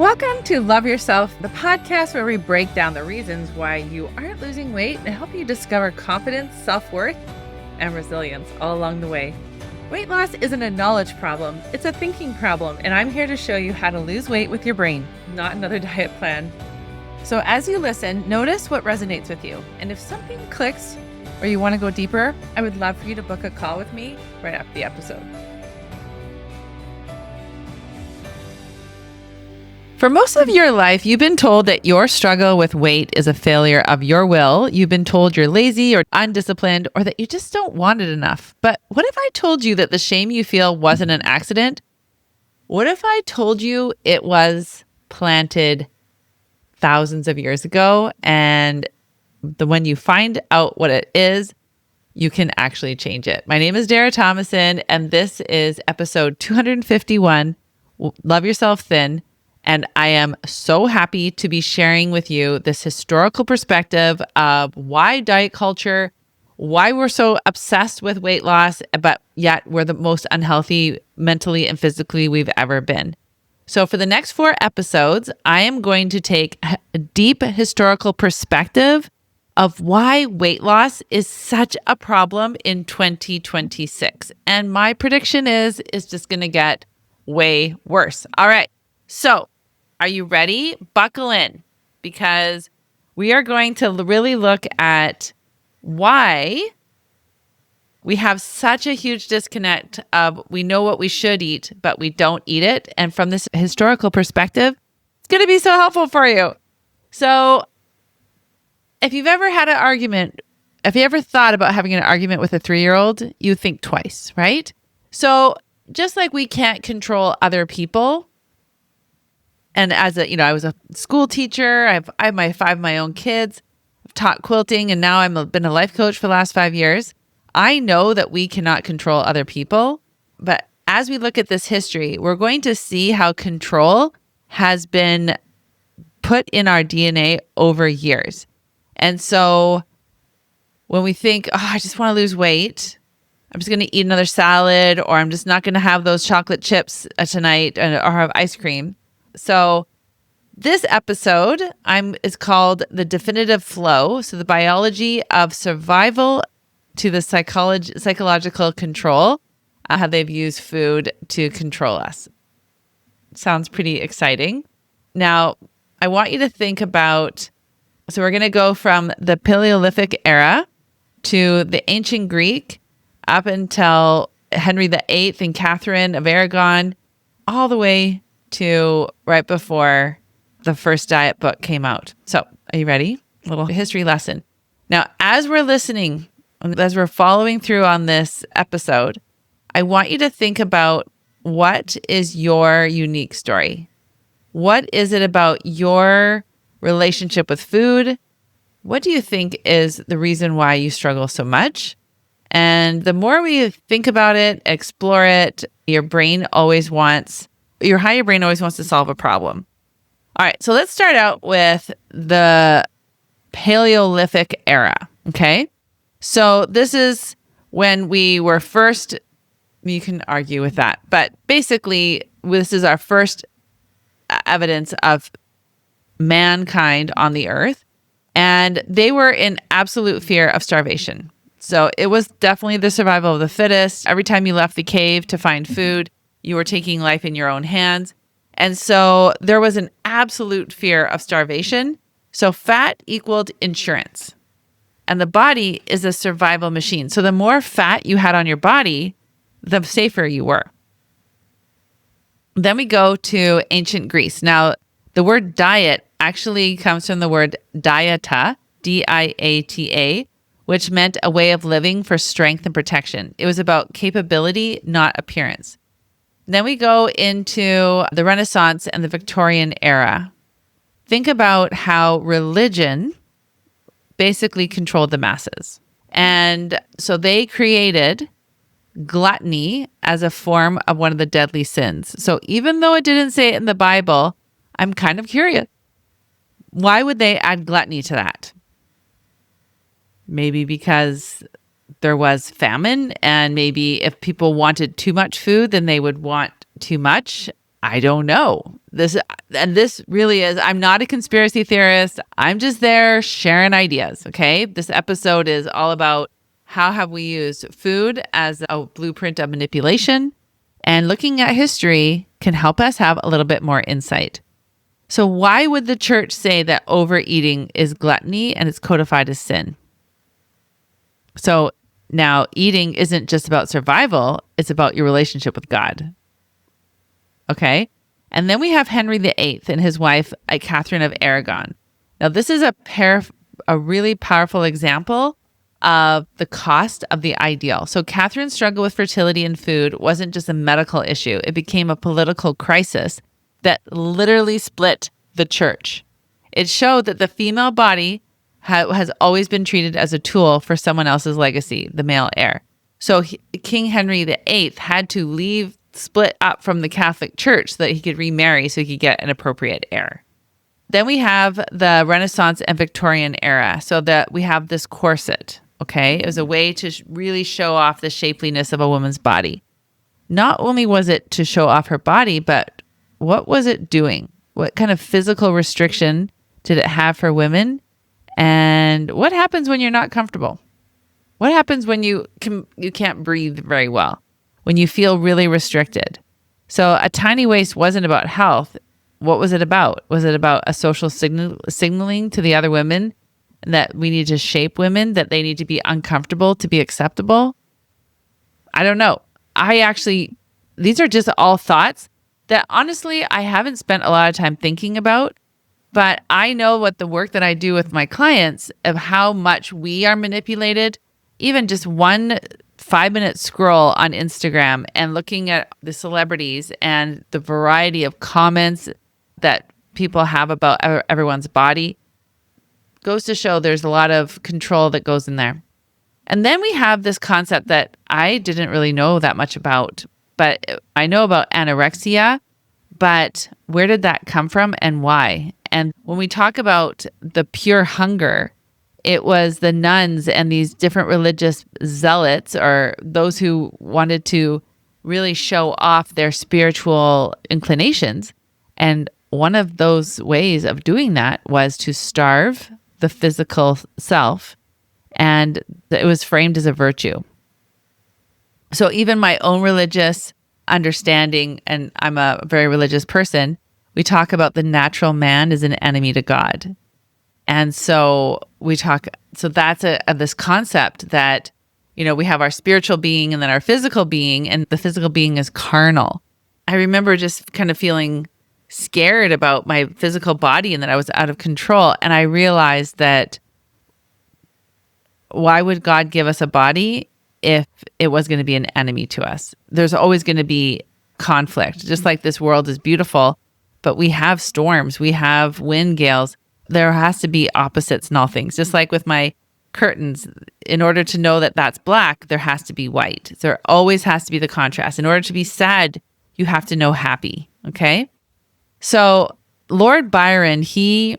Welcome to Love Yourself, the podcast where we break down the reasons why you aren't losing weight and help you discover confidence, self-worth, and resilience all along the way. Weight loss isn't a knowledge problem, it's a thinking problem, and I'm here to show you how to lose weight with your brain, not another diet plan. So as you listen, notice what resonates with you, and if something clicks or you want to go deeper, I would love for you to book a call with me right after the episode. For most of your life, you've been told that your struggle with weight is a failure of your will. You've been told you're lazy or undisciplined or that you just don't want it enough. But what if I told you that the shame you feel wasn't an accident? What if I told you it was planted thousands of years ago and when you find out what it is, you can actually change it? My name is Dara Tomasson, and this is episode 251, Love Yourself Thin. And I am so happy to be sharing with you this historical perspective of why diet culture, why we're so obsessed with weight loss, but yet we're the most unhealthy mentally and physically we've ever been. So for the next 4 episodes, I am going to take a deep historical perspective of why weight loss is such a problem in 2026. And my prediction is it's just going to get way worse. All right. So, are you ready? Buckle in, because we are going to really look at why we have such a huge disconnect of we know what we should eat, but we don't eat it. And from this historical perspective, it's going to be so helpful for you. So, if you've ever had an argument, if you ever thought about having an argument with a 3-year-old, you think twice, right? So, just like we can't control other people, and as I was a school teacher. I have my 5 of my own kids. I've taught quilting, and now I've been a life coach for the last 5 years. I know that we cannot control other people, but as we look at this history, we're going to see how control has been put in our DNA over years. And so when we think, I just want to lose weight, I'm just going to eat another salad, or I'm just not going to have those chocolate chips tonight, or have ice cream. So this episode is called The Definitive Flow. So the biology of survival to the psychological control, how they've used food to control us. Sounds pretty exciting. Now, I want you to think about, so we're going to go from the Paleolithic era to the ancient Greek up until Henry VIII and Catherine of Aragon, all the way to right before the first diet book came out. So, are you ready? A little history lesson. Now, as we're listening, as we're following through on this episode, I want you to think about, what is your unique story? What is it about your relationship with food? What do you think is the reason why you struggle so much? And the more we think about it, explore it, your higher brain always wants to solve a problem. All right, so let's start out with the Paleolithic era, okay? So this is when we were first, you can argue with that, but basically this is our first evidence of mankind on the earth, and they were in absolute fear of starvation. So it was definitely the survival of the fittest. Every time you left the cave to find food, you were taking life in your own hands. And so there was an absolute fear of starvation. So fat equaled insurance. And the body is a survival machine. So the more fat you had on your body, the safer you were. Then we go to ancient Greece. Now, the word diet actually comes from the word dieta, D-I-A-T-A, which meant a way of living for strength and protection. It was about capability, not appearance. Then we go into the Renaissance and the Victorian era. Think about how religion basically controlled the masses. And so they created gluttony as a form of one of the deadly sins. So even though it didn't say it in the Bible, I'm kind of curious. Why would they add gluttony to that? Maybe because there was famine, and maybe if people wanted too much food, then they would want too much. I don't know. This really is, I'm not a conspiracy theorist. I'm just there sharing ideas, okay? This episode is all about how have we used food as a blueprint of manipulation, and looking at history can help us have a little bit more insight. So why would the church say that overeating is gluttony and it's codified as sin? So now eating isn't just about survival, it's about your relationship with God. Okay? And then we have Henry VIII and his wife, Catherine of Aragon. Now this is a really powerful example of the cost of the ideal. So Catherine's struggle with fertility and food wasn't just a medical issue. It became a political crisis that literally split the church. It showed that the female body has always been treated as a tool for someone else's legacy, the male heir. So King Henry VIII had to split up from the Catholic Church so that he could remarry so he could get an appropriate heir. Then we have the Renaissance and Victorian era. So that we have this corset, okay? It was a way to really show off the shapeliness of a woman's body. Not only was it to show off her body, but what was it doing? What kind of physical restriction did it have for women? And what happens when you're not comfortable? What happens when you can't breathe very well? When you feel really restricted? So a tiny waist wasn't about health. What was it about? Was it about a social signaling to the other women that we need to shape women, that they need to be uncomfortable to be acceptable? I don't know. These are just all thoughts that honestly, I haven't spent a lot of time thinking about, but I know what the work that I do with my clients of how much we are manipulated. Even just one 5-minute scroll on Instagram and looking at the celebrities and the variety of comments that people have about everyone's body goes to show there's a lot of control that goes in there. And then we have this concept that I didn't really know that much about, but I know about anorexia, but where did that come from and why? And when we talk about the pure hunger, it was the nuns and these different religious zealots, or those who wanted to really show off their spiritual inclinations. And one of those ways of doing that was to starve the physical self, and it was framed as a virtue. So even my own religious understanding, and I'm a very religious person, we talk about the natural man as an enemy to God. And so that's this concept that, we have our spiritual being and then our physical being, and the physical being is carnal. I remember just kind of feeling scared about my physical body and that I was out of control. And I realized that why would God give us a body if it was going to be an enemy to us? There's always going to be conflict. Just like this world is beautiful, but we have storms, we have wind gales. There has to be opposites in all things. Just like with my curtains, in order to know that that's black, there has to be white. There always has to be the contrast. In order to be sad, you have to know happy, okay? So Lord Byron, he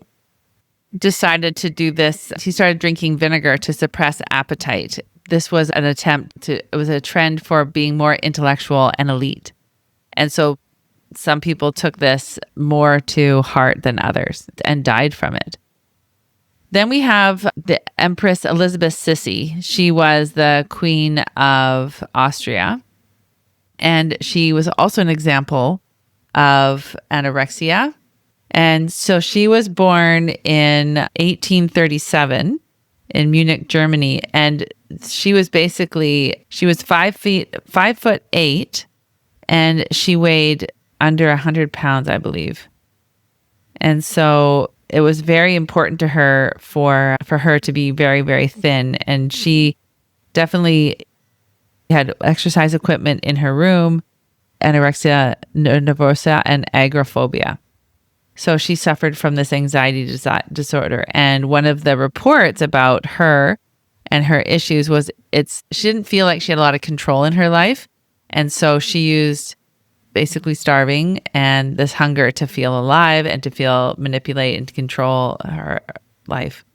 decided to do this. He started drinking vinegar to suppress appetite. This was it was a trend for being more intellectual and elite. And so some people took this more to heart than others and died from it. Then we have the Empress Elizabeth Sissi. She was the Queen of Austria. And she was also an example of anorexia. And so she was born in 1837 in Munich, Germany. And she was 5'8", and she weighed under 100 pounds, I believe. And so it was very important to her for her to be very, very thin. And she definitely had exercise equipment in her room, anorexia nervosa, and agoraphobia. So she suffered from this anxiety disorder. And one of the reports about her and her issues was she didn't feel like she had a lot of control in her life. And so she used basically starving and this hunger to feel alive and to manipulate and to control her life.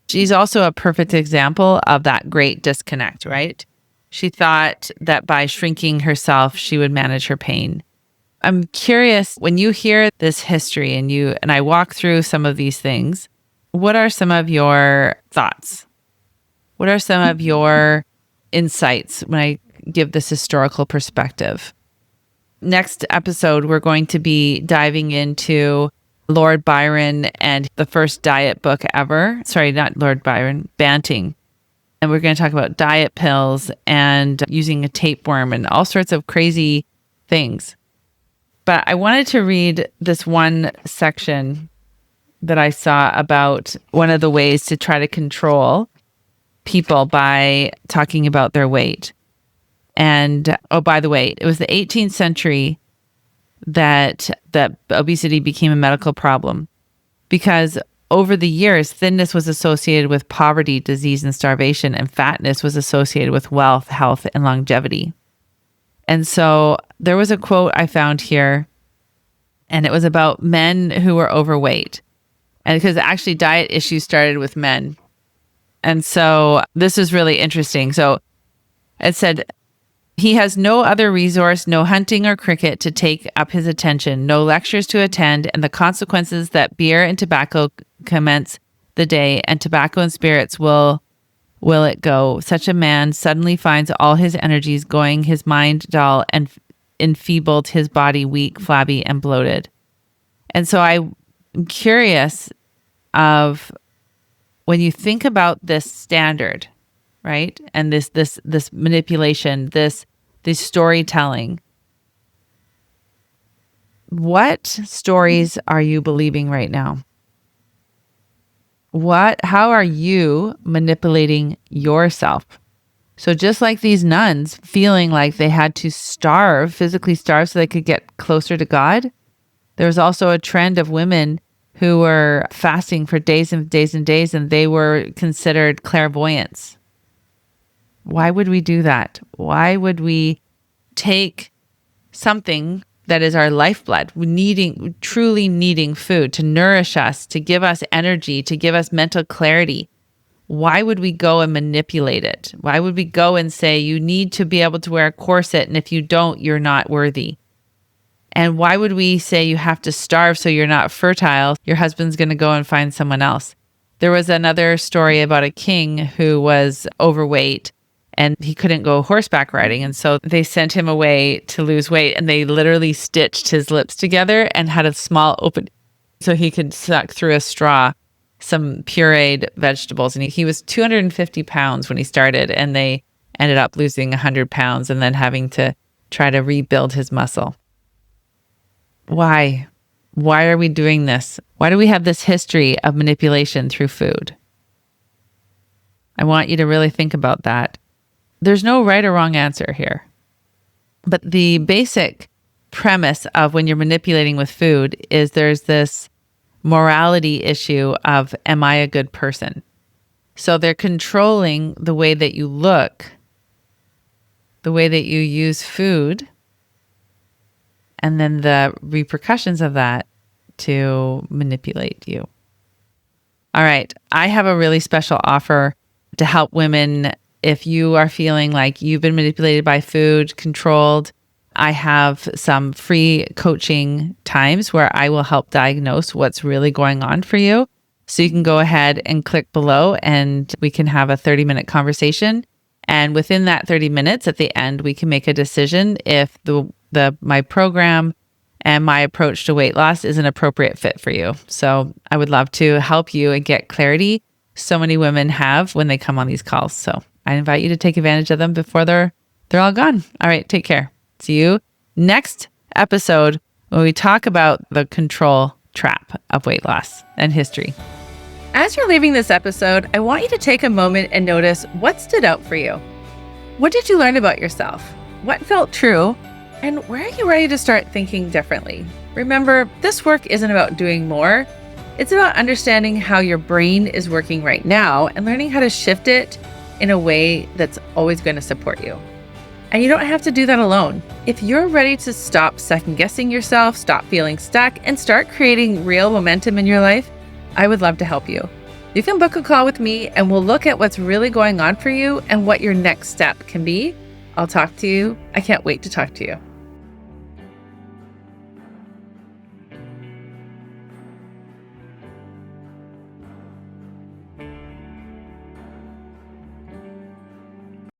She's also a perfect example of that great disconnect, right? She thought that by shrinking herself, she would manage her pain. I'm curious, when you hear this history and I walk through some of these things, what are some of your thoughts? What are some of your insights when I give this historical perspective? Next episode, we're going to be diving into Lord Byron and the first diet book ever. Sorry, not Lord Byron, Banting. And we're going to talk about diet pills and using a tapeworm and all sorts of crazy things. But I wanted to read this one section that I saw about one of the ways to try to control people by talking about their weight. And, oh, by the way, it was the 18th century that obesity became a medical problem because over the years, thinness was associated with poverty, disease, and starvation, and fatness was associated with wealth, health, and longevity. And so there was a quote I found here, and it was about men who were overweight. And because actually diet issues started with men. And so this is really interesting. So it said, he has no other resource, no hunting or cricket to take up his attention, no lectures to attend, and the consequences that beer and tobacco commence the day, and tobacco and spirits will it go. Such a man suddenly finds all his energies going, his mind dull and enfeebled, his body weak, flabby, and bloated. And so I'm curious of when you think about this standard, right? And this manipulation, this storytelling. What stories are you believing right now? How are you manipulating yourself? So just like these nuns feeling like they had to physically starve so they could get closer to God, there was also a trend of women who were fasting for days and days and days, and they were considered clairvoyants. Why would we do that? Why would we take something that is our lifeblood, truly needing food to nourish us, to give us energy, to give us mental clarity? Why would we go and manipulate it? Why would we go and say, you need to be able to wear a corset, and if you don't, you're not worthy? And why would we say you have to starve so you're not fertile? Your husband's going to go and find someone else. There was another story about a king who was overweight and he couldn't go horseback riding. And so they sent him away to lose weight, and they literally stitched his lips together and had a small open so he could suck through a straw some pureed vegetables. And he was 250 pounds when he started, and they ended up losing 100 pounds and then having to try to rebuild his muscle. Why? Why are we doing this? Why do we have this history of manipulation through food? I want you to really think about that. There's no right or wrong answer here. But the basic premise of when you're manipulating with food is there's this morality issue of, am I a good person? So they're controlling the way that you look, the way that you use food, and then the repercussions of that to manipulate you. All right. I have a really special offer to help women if you are feeling like you've been manipulated by food, controlled. I have some free coaching times where I will help diagnose what's really going on for you. So you can go ahead and click below and we can have a 30-minute conversation. And within that 30 minutes at the end, we can make a decision if my program and my approach to weight loss is an appropriate fit for you. So I would love to help you and get clarity so many women have when they come on these calls. So I invite you to take advantage of them before they're all gone. All right, take care. See you next episode when we talk about the control trap of weight loss and history. As you're leaving this episode, I want you to take a moment and notice what stood out for you. What did you learn about yourself? What felt true? And where are you ready to start thinking differently? Remember, this work isn't about doing more. It's about understanding how your brain is working right now and learning how to shift it in a way that's always going to support you. And you don't have to do that alone. If you're ready to stop second-guessing yourself, stop feeling stuck, and start creating real momentum in your life, I would love to help you. You can book a call with me and we'll look at what's really going on for you and what your next step can be. I'll talk to you. I can't wait to talk to you.